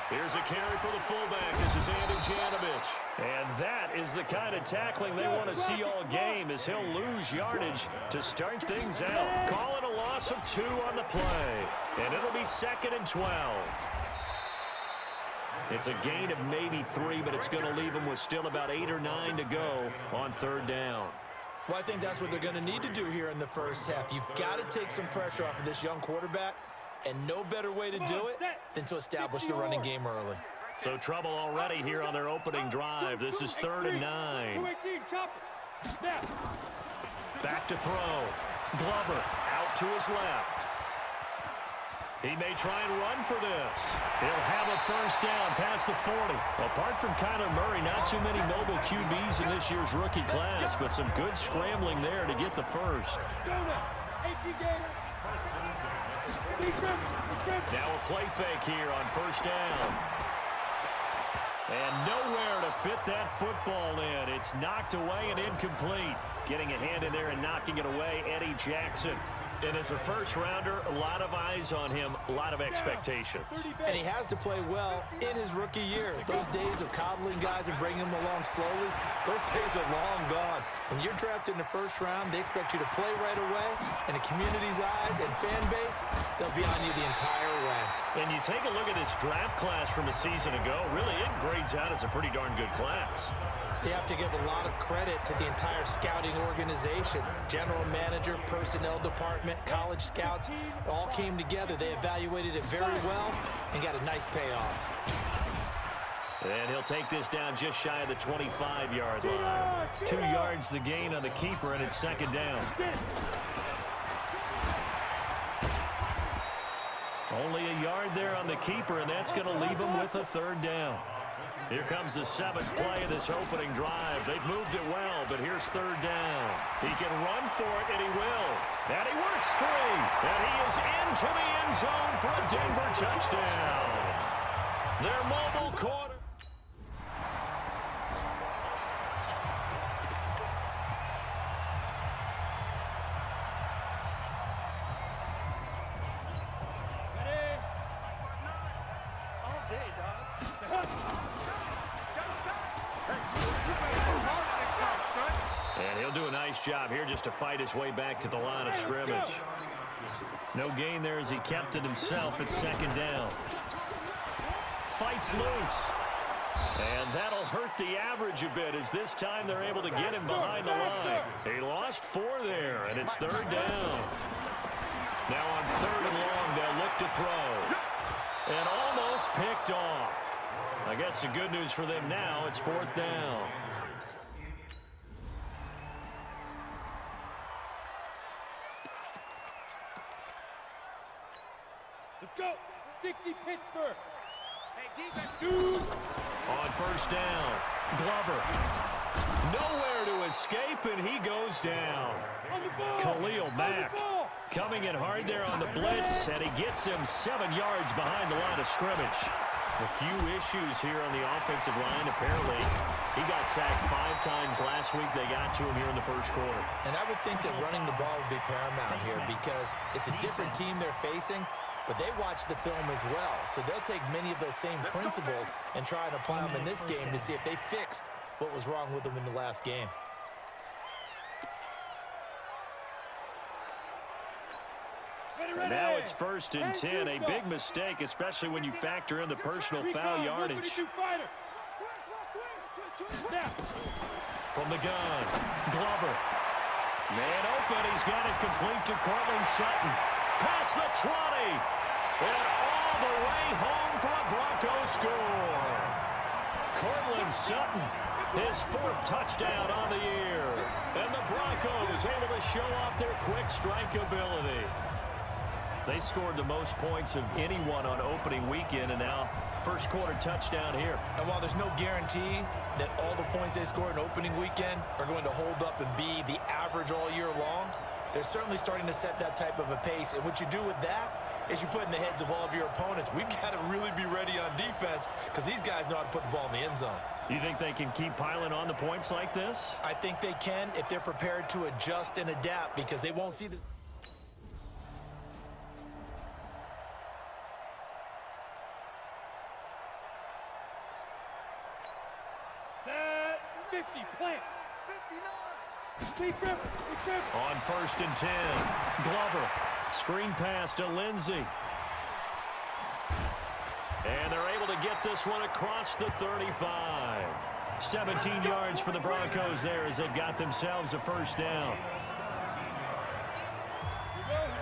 Here's a carry for the fullback. This is Andy Janovich. And that is the kind of tackling they want to see all game, as he'll lose yardage to start things out. Call it a loss of 2 on the play. And it'll be 2nd and 12. It's a gain of maybe 3, but it's going to leave them with still about 8 or 9 to go on 3rd down. Well, I think that's what they're going to need to do here in the first half. You've got to take some pressure off of this young quarterback, and no better way to do it than to establish the running game early. So trouble already here on their opening drive. This is 3rd and 9. Back to throw. Glover out to his left. He may try and run for this. He'll have a 1st down past the 40. Apart from Kyler Murray, not too many mobile QBs in this year's rookie class, but some good scrambling there to get the 1st. Now a play fake here on 1st down. And nowhere to fit that football in. It's knocked away and incomplete. Getting a hand in there and knocking it away, Eddie Jackson. And as a first-rounder, a lot of eyes on him, a lot of expectations. And he has to play well in his rookie year. Those days of coddling guys and bringing them along slowly, those days are long gone. When you're drafted in the 1st round, they expect you to play right away. And the community's eyes and fan base, they'll be on you the entire way. And you take a look at this draft class from a season ago, really it grades out as a pretty darn good class. So you have to give a lot of credit to the entire scouting organization. General manager, personnel department, college scouts, it all came together. They evaluated it very well and got a nice payoff. And he'll take this down just shy of the 25-yard line. 2 yards the gain on the keeper, and it's 2nd down. Only a yard there on the keeper, and that's going to leave him with a 3rd down. Here comes the 7th play of this opening drive. They've moved it well, but here's 3rd down. He can run for it, and he will. And he works free. And he is into the end zone for a Denver touchdown. Their mobile quarter. Job here just to fight his way back to the line of scrimmage. No gain there as he kept it himself at 2nd down. Fights loose. And that'll hurt the average a bit as this time they're able to get him behind the line. He lost 4 there, and it's 3rd down. Now on 3rd and long, they'll look to throw. And almost picked off. I guess the good news for them now, it's 4th down. Let's go. 60 Pittsburgh. Hey, defense. On 1st down, Glover. Nowhere to escape, and he goes down. Khalil Mack coming in hard there on the blitz, and he gets him 7 yards behind the line of scrimmage. A few issues here on the offensive line. Apparently, he got sacked 5 times last week. They got to him here in the 1st quarter. And I would think that running the ball would be paramount here because it's a different team they're facing, but they watch the film as well. So they'll take many of those same principles and try and apply them in this game to see if they fixed what was wrong with them in the last game. And now it's 1st and 10. A big mistake, especially when you factor in the personal foul yardage. From the gun, Glover. Man open, he's got it complete to Cortland Sutton. Past the 20. And all the way home for a Broncos score. Cortland Sutton, his 4th touchdown on the year. And the Broncos able to show off their quick strike ability. They scored the most points of anyone on opening weekend, and now 1st quarter touchdown here. And while there's no guarantee that all the points they scored in opening weekend are going to hold up and be the average all year long, they're certainly starting to set that type of a pace. And what you do with that is you put in the heads of all of your opponents, we've got to really be ready on defense because these guys know how to put the ball in the end zone. You think they can keep piling on the points like this? I think they can if they're prepared to adjust and adapt because they won't see this. 50, plant. 59. Lead grip, lead grip. On 1st and 10, Glover. Screen pass to Lindsey. And they're able to get this one across the 35. 17 yards for the Broncos there as they've got themselves a first down.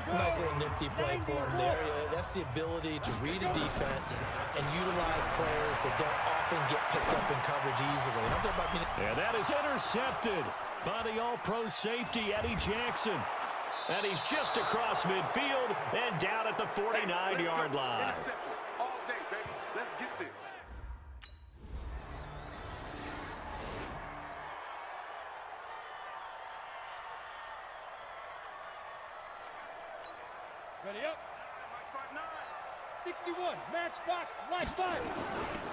Nice little nifty play for him there. That's the ability to read a defense and utilize players that don't often get picked up in coverage easily. And I'm talking about being... And that is intercepted by the all-pro safety, Eddie Jackson. And he's just across midfield and down at the 49-yard line. Interception all day, baby. Let's get this. Ready up. 61, matchbox, light five.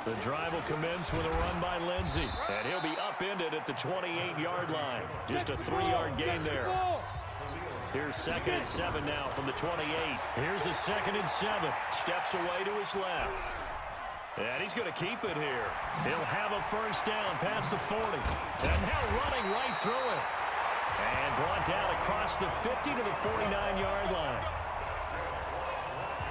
The drive will commence with a run by Lindsey. And he'll be upended at the 28-yard line. Just a 3-yard gain there. Here's 2nd and 7 now from the 28. Here's a 2nd and 7. Steps away to his left. And he's going to keep it here. He'll have a first down past the 40. And now running right through it. And brought down across the 50 to the 49-yard line.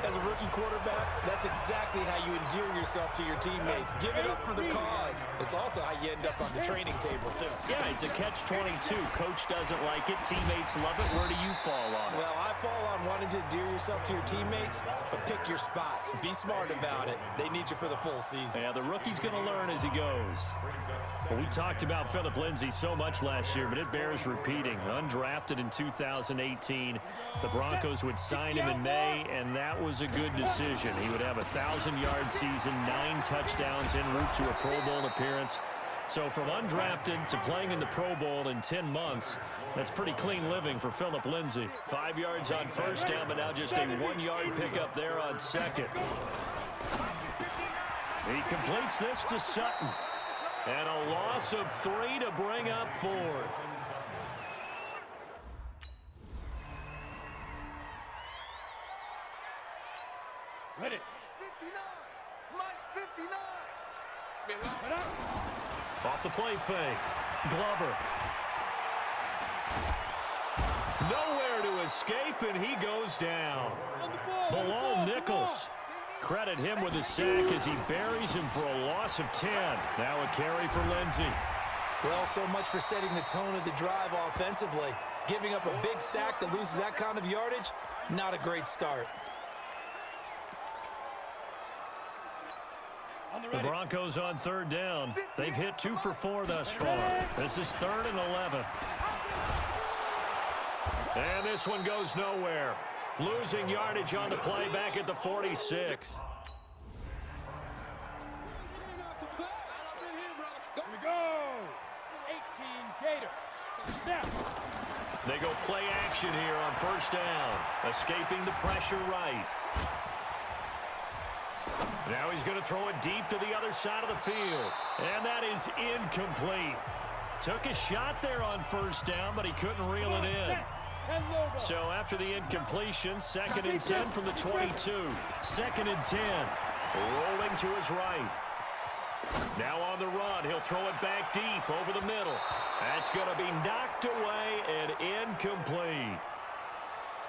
As a rookie quarterback, that's exactly how you endear yourself to your teammates. Give it up for the cause. It's also how you end up on the training table, too. Yeah, it's a catch-22. Coach doesn't like it. Teammates love it. Where do you fall on it? Well, I fall on wanting to endear yourself to your teammates, but pick your spots. Be smart about it. They need you for the full season. Yeah, the rookie's going to learn as he goes. Well, we talked about Philip Lindsay so much last year, but it bears repeating. Undrafted in 2018, the Broncos would sign him in May, and that was a good decision. He would have a 1,000-yard season, 9 touchdowns en route to a Pro Bowl appearance. So from undrafted to playing in the Pro Bowl in 10 months, that's pretty clean living for Philip Lindsay. 5 yards on first down, but now just a 1-yard pickup there on second. He completes this to Sutton. And a loss of 3 to bring up 4th. Ready. 59. Mike's 59. Off the play fake. Glover. Nowhere to escape, and he goes down. Bilal Nichols. Credit him with a sack as he buries him for a loss of 10. Now a carry for Lindsey. Well, so much for setting the tone of the drive offensively. Giving up a big sack that loses that kind of yardage, not a great start. The Broncos on 3rd down. They've hit 2 for 4 thus far. This is 3rd and 11. And this one goes nowhere. Losing yardage on the play back at the 46. Here we go. 18 Gator. Snap. They go play action here on 1st down. Escaping the pressure right. Now he's going to throw it deep to the other side of the field. And that is incomplete. Took a shot there on 1st down, but he couldn't reel it in. So after the incompletion, 2nd and 10 from the 22. 2nd and 10. Rolling to his right. Now on the run, he'll throw it back deep over the middle. That's going to be knocked away and incomplete.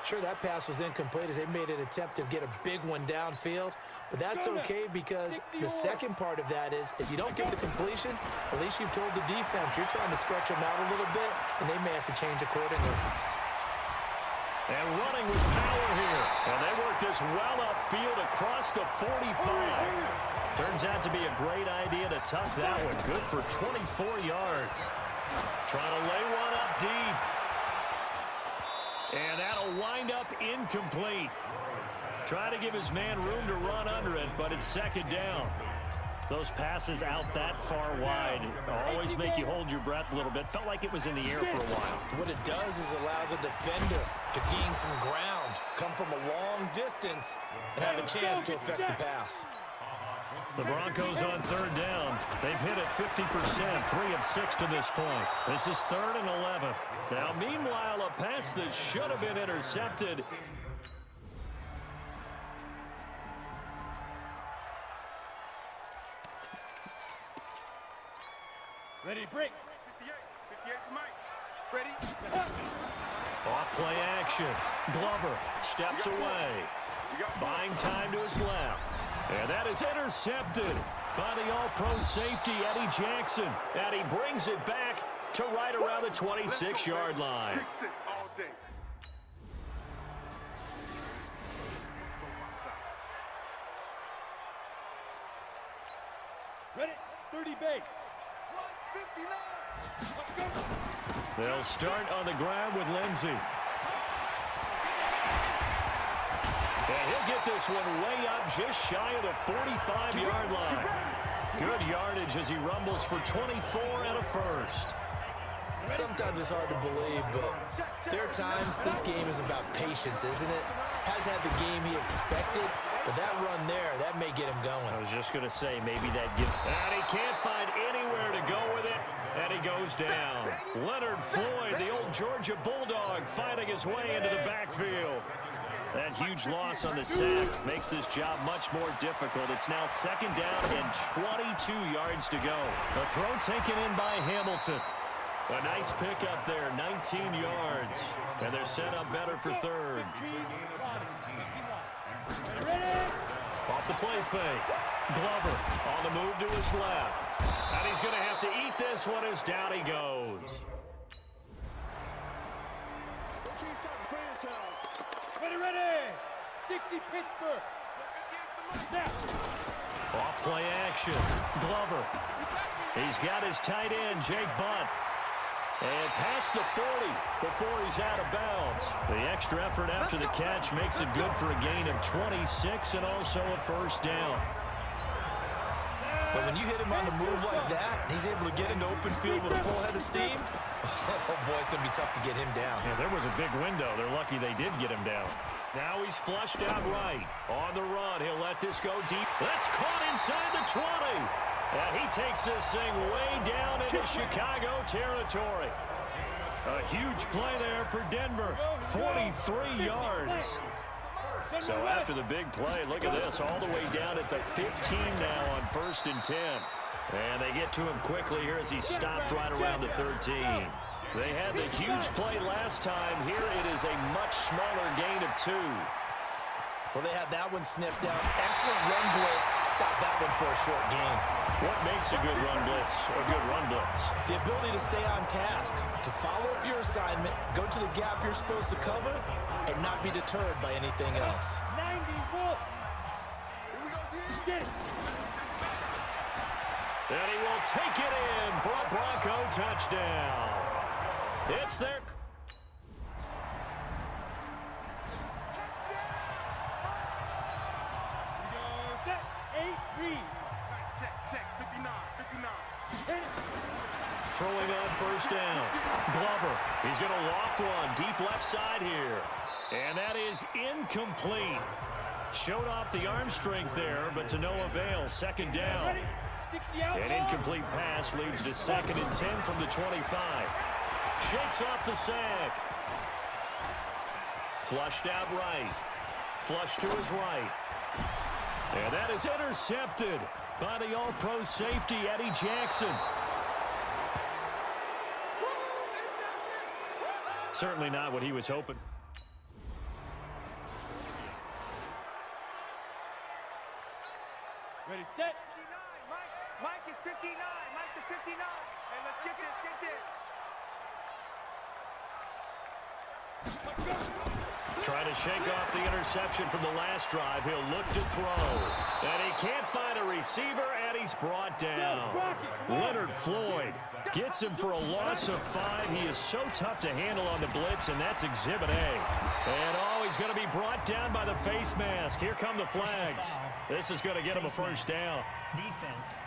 Sure, that pass was incomplete as they made an attempt to get a big one downfield. But that's okay because the second part of that is if you don't get the completion, at least you've told the defense you're trying to stretch them out a little bit, and they may have to change accordingly. And running with power here. And they work this well upfield across the 45. Turns out to be a great idea to tuck that one. Good for 24 yards. Trying to lay one up deep. And that'll wind up incomplete. Try to give his man room to run under it, but it's 2nd down. Those passes out that far wide always make you hold your breath a little bit. Felt like it was in the air for a while. What it does is allows a defender to gain some ground, come from a long distance, and have a chance to affect the pass. The Broncos on 3rd down. They've hit it 50%, 3 of 6 to this point. This is 3rd and 11. Now, meanwhile, a pass that should have been intercepted. Ready, break. 58. 58 for Mike. Ready? Off play action. Glover steps away. Buying time to his left. And that is intercepted by the all-pro safety, Eddie Jackson. And he brings it back to right around the 26-yard line. Pick six all day. Ready, 30 base. 59. Let's go. They'll start on the ground with Lindsey. And he'll get this one way up just shy of the 45-yard line. Good yardage as he rumbles for 24 and a first. Sometimes it's hard to believe, but there are times this game is about patience, isn't it? Has had the game he expected, but that run there, that may get him going. I was just going to say, maybe that gives. And he can't find anywhere to go with it, and he goes down. Leonard Floyd, the old Georgia Bulldog, fighting his way into the backfield. That huge loss on the sack makes this job much more difficult. It's now second down and 22 yards to go. The throw taken in by Hamilton. A nice pickup there, 19 yards. And they're set up better for third. Off the play fake. Glover on the move to his left. And he's going to have to eat this one as down he goes. Ready. 60 Pittsburgh. Now. Off play action. Glover. He's got his tight end, Jake Bunt. And past the 40 before he's out of bounds. The extra effort after the catch makes it good for a gain of 26 and also a first down. But when you hit him on the move like that, and he's able to get into open field with a full head of steam, oh boy, it's going to be tough to get him down. Yeah, there was a big window. They're lucky they did get him down. Now he's flushed out right. On the run, he'll let this go deep. That's caught inside the 20. And he takes this thing way down into Chicago territory. A huge play there for Denver. 43 yards. So after the big play, look at this. All the way down at the 15 now on 1st and 10. And they get to him quickly here as he stopped right around the 13. They had the huge play last time. Here it is a much smaller gain of 2. Well, they had that one sniffed out. Excellent run blitz. Stop that one for a short gain. What makes a good run blitz a good run blitz? The ability to stay on task, to follow up your assignment, go to the gap you're supposed to cover, and not be deterred by anything else. 91. Get it. And he will take it in for a Bronco touchdown. It's their... Check. 59. Throwing on first down. Glover. He's going to loft one deep left side here. And that is incomplete. Showed off the arm strength there, but to no avail. Second down. An incomplete pass leads to 2nd and 10 from the 25. Shakes off the sack. Flushed out right. Flush to his right. And that is intercepted by the all-pro safety, Eddie Jackson. Certainly not what he was hoping. Ready, set. 59. Mike is 59. Mike to 59. Hey, let's get this. Trying to shake off the interception from the last drive. He'll look to throw. And he can't find a receiver, and he's brought down. Leonard Floyd gets him for a loss of 5. He is so tough to handle on the blitz, and that's Exhibit A. And he's going to be brought down by the face mask. Here come the flags. This is going to get him a first down. Defense.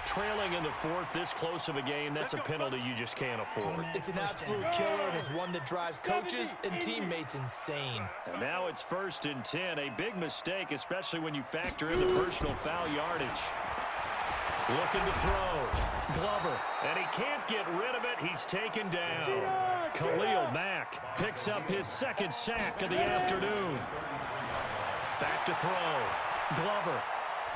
Trailing in the 4th, this close of a game, that's a penalty you just can't afford. It's an absolute killer, and it's one that drives coaches and teammates insane. And now it's 1st and 10. A big mistake, especially when you factor in the personal foul yardage. Looking to throw. Glover. And he can't get rid of it. He's taken down. Khalil Mack picks up his 2nd sack of the afternoon. Back to throw. Glover.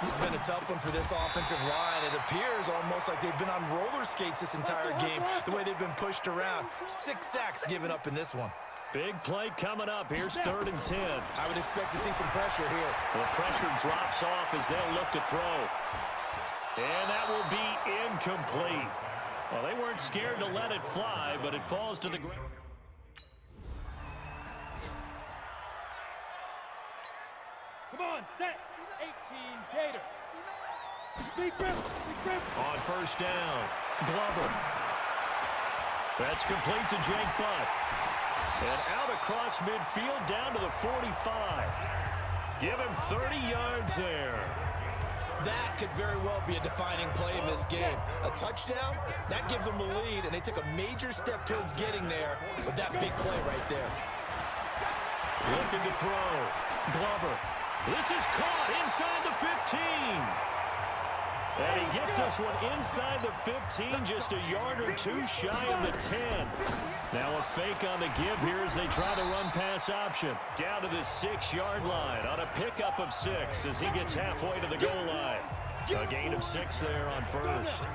This has been a tough one for this offensive line. It appears almost like they've been on roller skates this entire game, the way they've been pushed around. 6 sacks given up in this one. Big play coming up. Here's 3rd and 10. I would expect to see some pressure here. The pressure drops off as they'll look to throw. And that will be incomplete. Well, they weren't scared to let it fly, but it falls to the ground. Come on, set. 18 Gator. Big grip, big grip. On 1st down, Glover. That's complete to Jake Butt. And out across midfield down to the 45. Give him 30 yards there. That could very well be a defining play in this game. A touchdown, that gives them the lead, and they took a major step towards getting there with that big play right there. Looking to throw. Glover. This is caught inside the 15. And he gets this one inside the 15, just a yard or two shy of the 10. Now a fake on the give here as they try to run pass option. Down to the 6-yard line on a pickup of 6 as he gets halfway to the goal line. A gain of 6 there on 1st.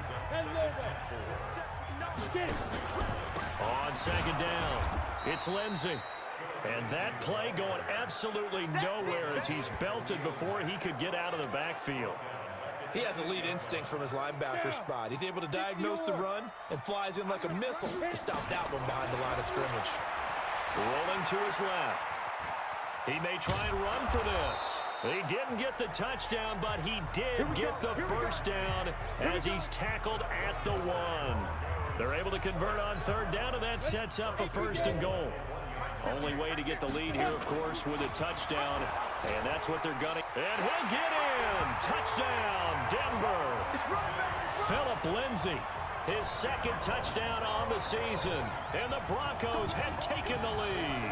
On 2nd down, it's Lindsey. And that play going absolutely nowhere as he's belted before he could get out of the backfield. He has elite instincts from his linebacker spot. He's able to diagnose the run and flies in like a missile to stop that one behind the line of scrimmage. Rolling to his left. He may try and run for this. He didn't get the touchdown, but he did get the 1st down as he's tackled at the 1. They're able to convert on 3rd down, and that sets up a 1st and goal. Only way to get the lead here, of course, with a touchdown, and that's what they're gunning. And he'll get in. Touchdown, Denver. Phillip Lindsay, his 2nd touchdown on the season, and the Broncos have taken the lead.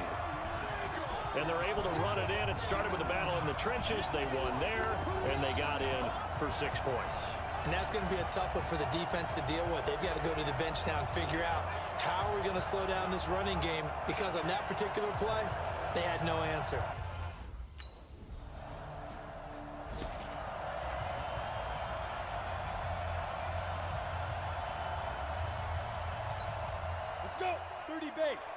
And they're able to run it in. It started with a battle in the trenches. They won there, and they got in for 6 points. And that's going to be a tough one for the defense to deal with. They've got to go to the bench now and figure out how we're going to slow down this running game, because on that particular play, they had no answer. Let's go. 30 base.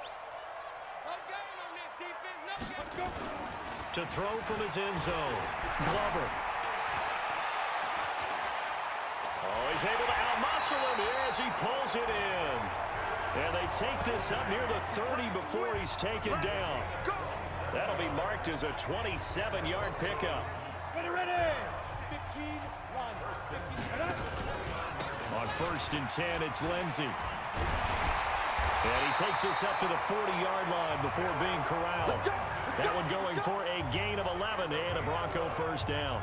Let's go. To throw from his end zone, Glover. Oh, he's able to outmuscle him here as he pulls it in. And they take this up near the 30 before he's taken down. That'll be marked as a 27-yard pickup. Ready. 15, run. 15, ready. On 1st and 10, it's Lindsey. And he takes this up to the 40-yard line before being corralled. That one going for a gain of 11 and a Bronco 1st down.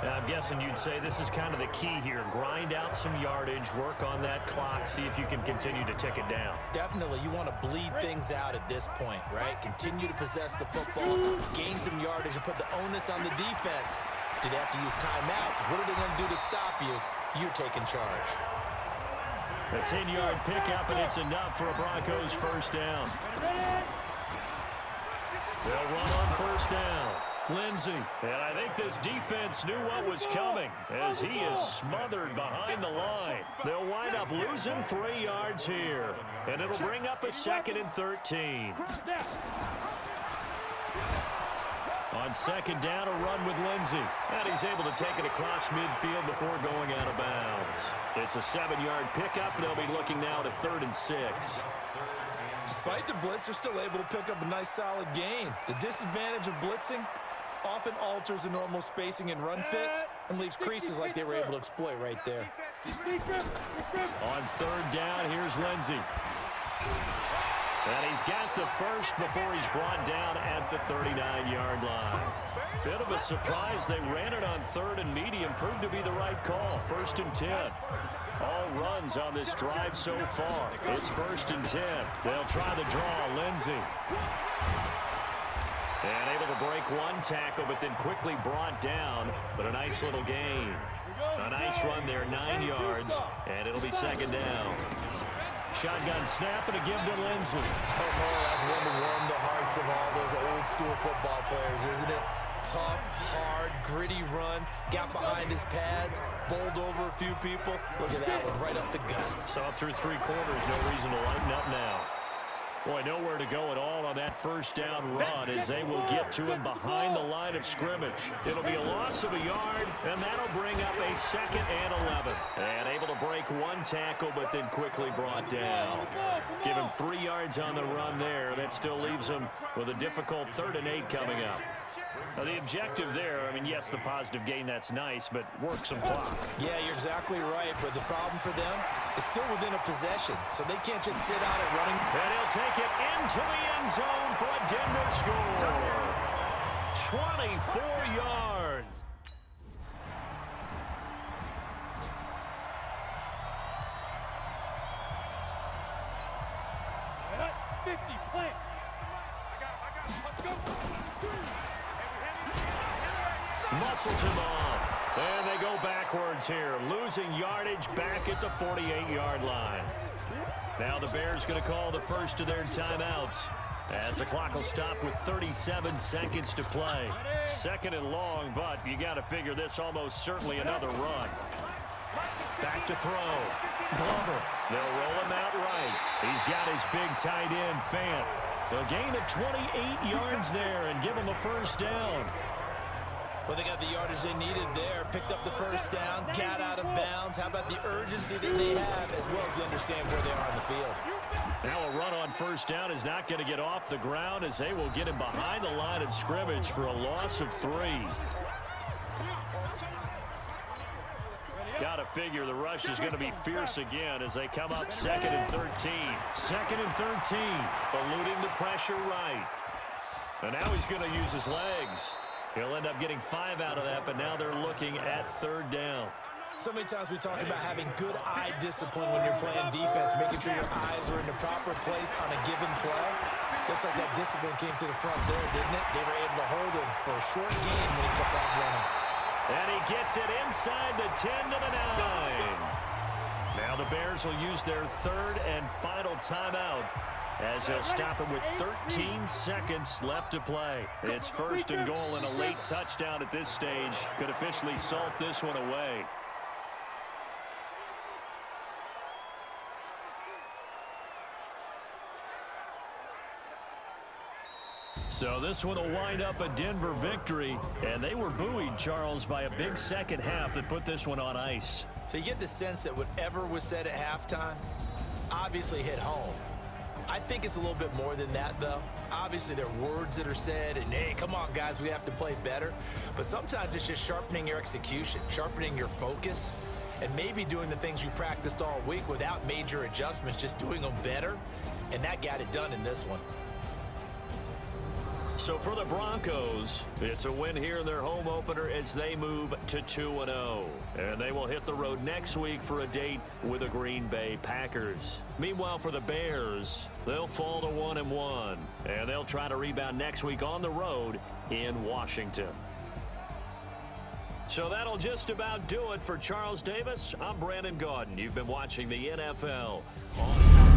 I'm guessing you'd say this is kind of the key here. Grind out some yardage, work on that clock, see if you can continue to tick it down. Definitely, you want to bleed things out at this point, right? Continue to possess the football, gain some yardage, and put the onus on the defense. Do they have to use timeouts? What are they going to do to stop you? You're taking charge. A 10-yard pickup, and it's enough for a Broncos 1st down. They'll run on 1st down. Lindsey, and I think this defense knew what was coming as he is smothered behind the line. They'll wind up losing 3 yards here, and it'll bring up a 2nd and 13. On 2nd down, a run with Lindsey, and he's able to take it across midfield before going out of bounds. It's a 7-yard pickup, and they'll be looking now to 3rd and 6. Despite the blitz, they're still able to pick up a nice solid gain. The disadvantage of blitzing often alters the normal spacing and run fits and leaves creases like they were able to exploit right there. On 3rd down, here's Lindsey. And he's got the 1st before he's brought down at the 39-yard line. Bit of a surprise. They ran it on 3rd and medium. Proved to be the right call. 1st and 10. All runs on this drive so far. It's 1st and 10. They'll try to draw Lindsey. And able to break one tackle, but then quickly brought down. But a nice little gain. A nice run there, 9 yards. And it'll be 2nd down. Shotgun snap and a give to Lindsey. Oh, that's one to warm the hearts of all those old school football players, isn't it? Tough, hard, gritty run. Got behind his pads, bowled over a few people. Look at that one, right up the gut. Saw through 3 quarters, no reason to lighten up now. Boy, nowhere to go at all on that first down run as they will get to him behind the line of scrimmage. It'll be a loss of a yard, and that'll bring up a 2nd and 11. And able to break 1 tackle, but then quickly brought down. Give him 3 yards on the run there. That still leaves him with a difficult 3rd and 8 coming up. Now, the objective there, I mean, yes, the positive gain, that's nice, but work some clock. Yeah, you're exactly right, but the problem for them is still within a possession, so they can't just sit out at running. And he'll take it into the end zone for a Denver score. 24 yards. Cut, 50, plant. Let's go. Muscles him off. And they go backwards here, losing yardage back at the 48-yard line. Now the Bears going to call the first of their timeouts as the clock will stop with 37 seconds to play. 2nd and long, but you got to figure this almost certainly another run. Back to throw. Glover. They'll roll him out right. He's got his big tight end, Fant. A gain of 28 yards there and give him a first down. Well, they got the yardage they needed there, picked up the first down, got out of bounds. How about the urgency that they have, as well as they understand where they are on the field? Now a run on first down is not going to get off the ground as they will get him behind the line of scrimmage for a loss of 3. Got to figure the rush is going to be fierce again as they come up 2nd and 13. 2nd and 13, eluding the pressure right. And now he's going to use his legs. He'll end up getting 5 out of that, but now they're looking at 3rd down. So many times we talk about having good eye discipline when you're playing defense, making sure your eyes are in the proper place on a given play. Looks like that discipline came to the front there, didn't it? They were able to hold him for a short gain when he took off running. And he gets it inside the 10 to the 9. Now the Bears will use their 3rd and final timeout as they'll stop him with 13 seconds left to play. It's 1st and goal, and a late touchdown at this stage could officially salt this one away. So this one will wind up a Denver victory, and they were buoyed, Charles, by a big second half that put this one on ice. So you get the sense that whatever was said at halftime obviously hit home. I think it's a little bit more than that, though. Obviously, there are words that are said, and, hey, come on, guys, we have to play better. But sometimes it's just sharpening your execution, sharpening your focus, and maybe doing the things you practiced all week without major adjustments, just doing them better. And that got it done in this one. So for the Broncos, it's a win here in their home opener as they move to 2-0. And they will hit the road next week for a date with the Green Bay Packers. Meanwhile, for the Bears, they'll fall to 1-1. And they'll try to rebound next week on the road in Washington. So that'll just about do it for Charles Davis. I'm Brandon Gaudin. You've been watching the NFL on